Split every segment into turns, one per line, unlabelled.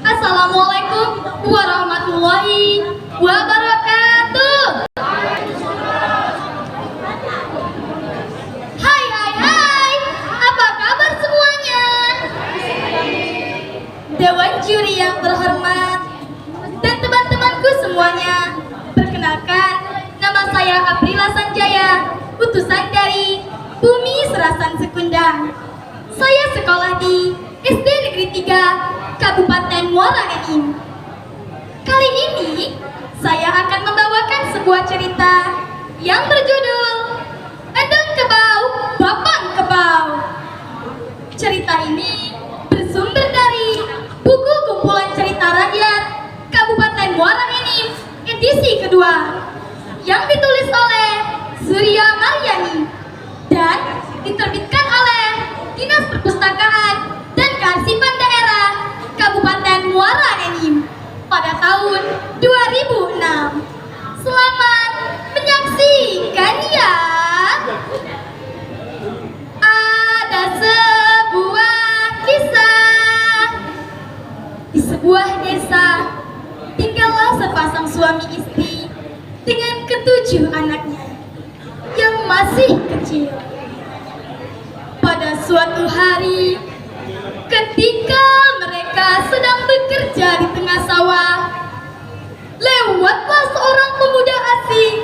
Assalamualaikum warahmatullahi wabarakatuh. Hai hai hai, apa kabar semuanya? Dewan juri yang terhormat dan teman-temanku semuanya, perkenalkan, nama saya Aprila Sanjaya, utusan dari Bumi Serasan Sekundang. Saya sekolah di SD Negeri 3, Kabupaten Muara Enim. Kali ini, saya akan membawakan sebuah cerita yang berjudul Endang Kebau, Bapang Kebau. Cerita ini bersumber dari buku kumpulan cerita rakyat Kabupaten Muara Enim edisi kedua yang ditulis oleh Surya Maryani dan diterbitkan oleh Dinas Perpustakaan dan Kearsipan Daerah Kabupaten Muara Enim pada tahun 2006. Selamat menyaksikan ya. Ada sebuah kisah. Di sebuah desa tinggallah sepasang suami istri dengan ketujuh anaknya yang masih kecil. Pada suatu hari, ketika mereka sedang bekerja di tengah sawah, lewatlah seorang pemuda asing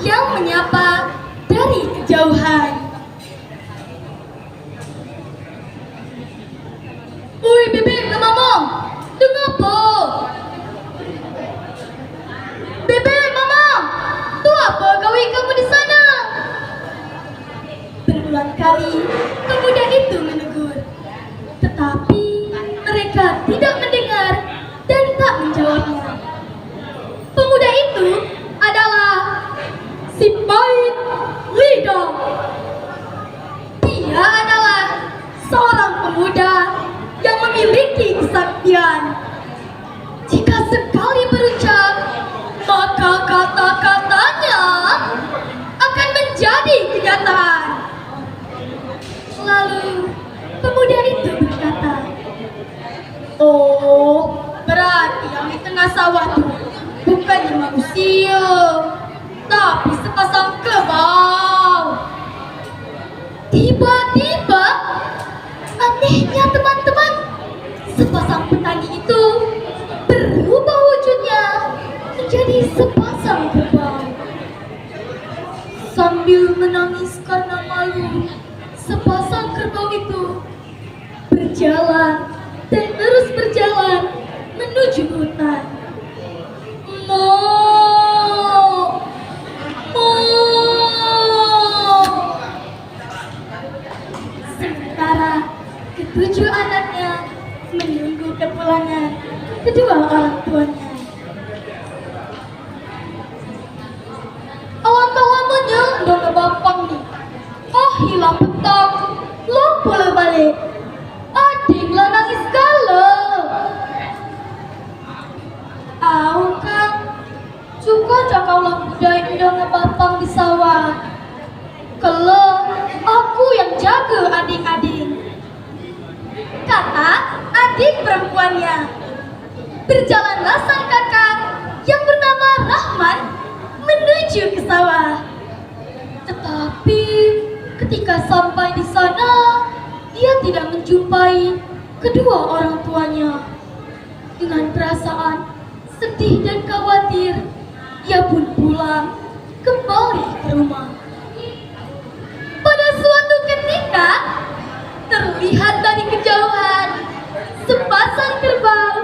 yang menyapa dari kejauhan. "Oi bebek, mamang, dengapo? Bebek, mamang, tuh apa gawe kamu di sana?" Berulang kali pemuda itu menegur, tetapi mereka tidak mendengar dan tak menjawabnya. Pemuda itu adalah si Pahit Lidah. Dia adalah seorang pemuda yang memiliki kesaktian. Jika sekali berucap, maka kata-katanya akan menjadi kenyataan. Lalu pemuda itu berkata, "Oh, berarti yang di tengah sawah itu bukannya manusia, tapi sepasang kebau." Tiba-tiba, anehnya teman-teman, sepasang petani itu berubah wujudnya menjadi sepasang kerbau. Sambil menangis karena malu, sepasang kerbau itu berjalan dan terus berjalan menuju hutan. Mo, mo. Sementara ketujuh anaknya menunggu kepulangan kedua orang tuanya. "Awan-awannya udah ngebapang nih. Oh, hilang petang, lo boleh balik. Adik lah nangis galau. Au Kang, juga cakaulah budaya udah ngebapang di sawah. Kalau aku yang jaga adik-adik," kata adik perempuannya. Berjalanlah sang kakak yang bernama Rahman menuju ke sawah. Tetapi ketika sampai di sana, dia tidak menjumpai kedua orang tuanya. Dengan perasaan sedih dan khawatir, ia pun pulang kembali ke rumah. Pada suatu ketika, terlihat dari kejauhan sepasang kerbau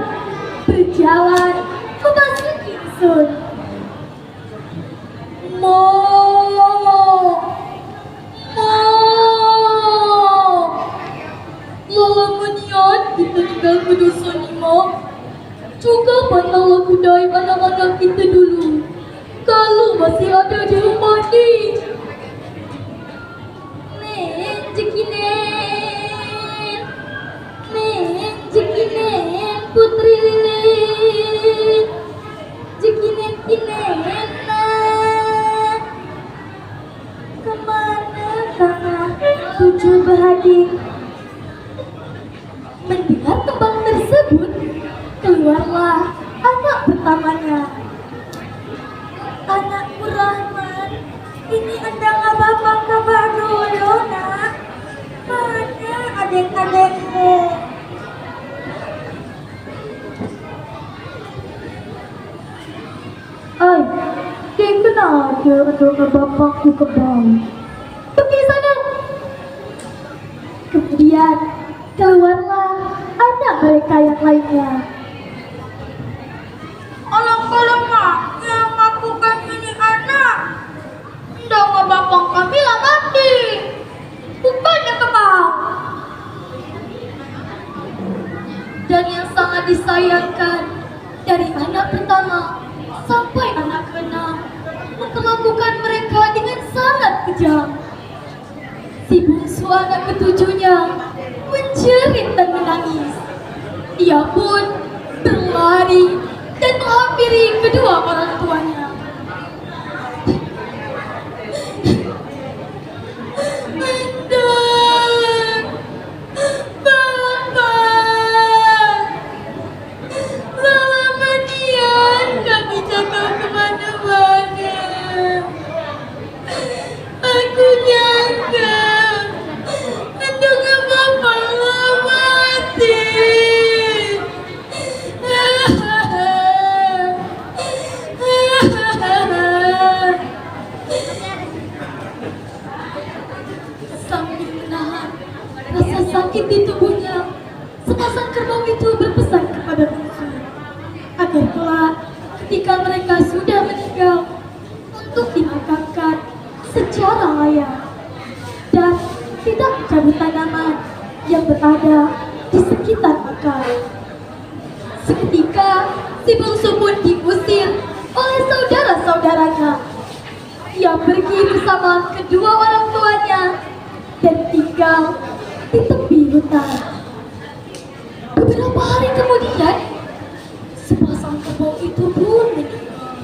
berjalan memasuki dusun. Mo, lalamunian kita tinggal ke dusun Imo. Juga pantaulah budaya anak-anak kita dulu, kalau masih ada di rumah nih. Jekinen putri lilin, jekinen kemana tanah tujuh berhadi, doa bapakku kebal. Pergi sana. Kemudian keluarlah anak mereka yang lainnya.
Alang-alang mak, yang melakukan ini anak. Ndama bapak kami lah mati. Bukannya kebal.
Dan yang sangat disayangkan, dari anak pertama sampai anak keenam, memperlakukan mereka dengan sangat kejam. Si bungsu anak ketujuhnya menjerit dan menangis. Ia pun berlari dan menghampiri kedua orang tuanya. Sambil menahan rasa sakit di tubuhnya, sepasang kerbau itu berpesan kepada bungsu agar kelak ketika mereka sudah meninggal untuk dimakamkan secara layak dan tidak mencabut tanaman yang berada di sekitar makam. Seketika si bungsu pun diusir oleh saudara-saudaranya. Ia pergi bersama kedua orang tuanya dan tinggal di tepi hutan. Beberapa hari kemudian, sepasang kerbau itu pun meninggal.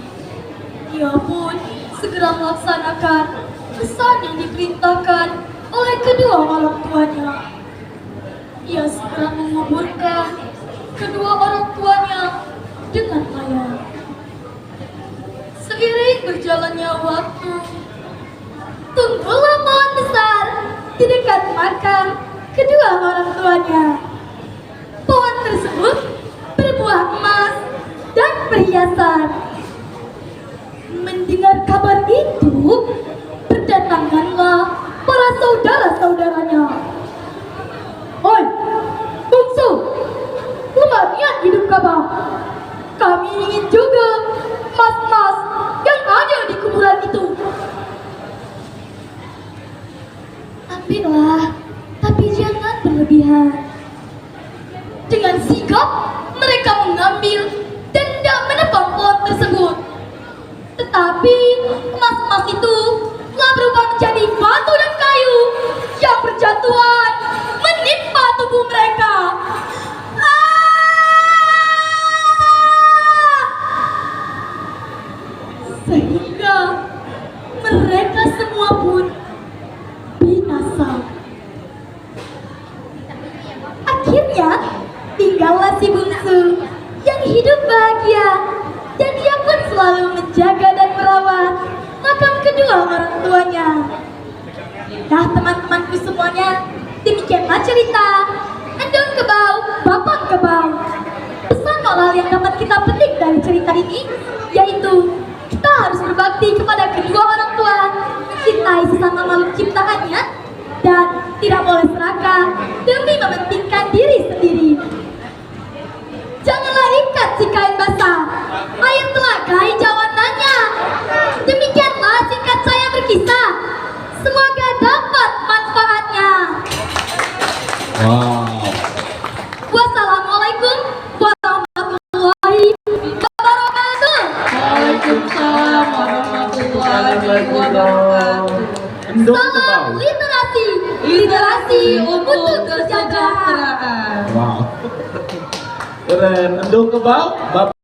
Ia pun segera melaksanakan pesan yang diperintahkan oleh kedua orang tuanya. Ia segera menguburkan kedua orang tuanya dengan layak. Seiring berjalannya waktu, tumbuhlah pohon besar di dekat makam kedua orang tuanya. Pohon tersebut berbuah emas dan perhiasan. Mendengar kabar itu, berdatanganlah para saudara-saudaranya. Oi, bungsu, lumayan hidup kamu. Kami ingin juga emas-emas yang ada di kuburan itu. Ambillah, tapi jangan berlebihan. Dengan sigap, mereka mengambil dan tidak menebang pohon tersebut. Tetapi emas-emas itu telah berubah menjadi batu dan kayu yang berjatuhan menimpa tubuh mereka. Sehingga mereka semua pun binasa. Akhirnya tinggallah si bungsu yang hidup bahagia, dan dia pun selalu menjaga dan merawat makam kedua orang tuanya. Nah teman-temanku semuanya, demikianlah cerita Endong Kebau, Bapak Kebau. Pesan moral yang dapat kita petik dari cerita ini yaitu kita harus berbakti kepada kedua orang tua, mencintai sesama makhluk ciptaannya, dan tidak boleh serakah demi mementingkan diri sendiri. Janganlah ikat si kain basah, air telaga hijau warnanya. Demikianlah singkat saya berkisah. Semoga dapat manfaatnya.
Wow.
Wassalamualaikum warahmatullahi wabarakatuh.
Waalaikumsalam warahmatullahi wabarakatuh.
Salam literasi, literasi untuk kesejahteraan.
Wow. Keren. Endong Kebau, Bapak.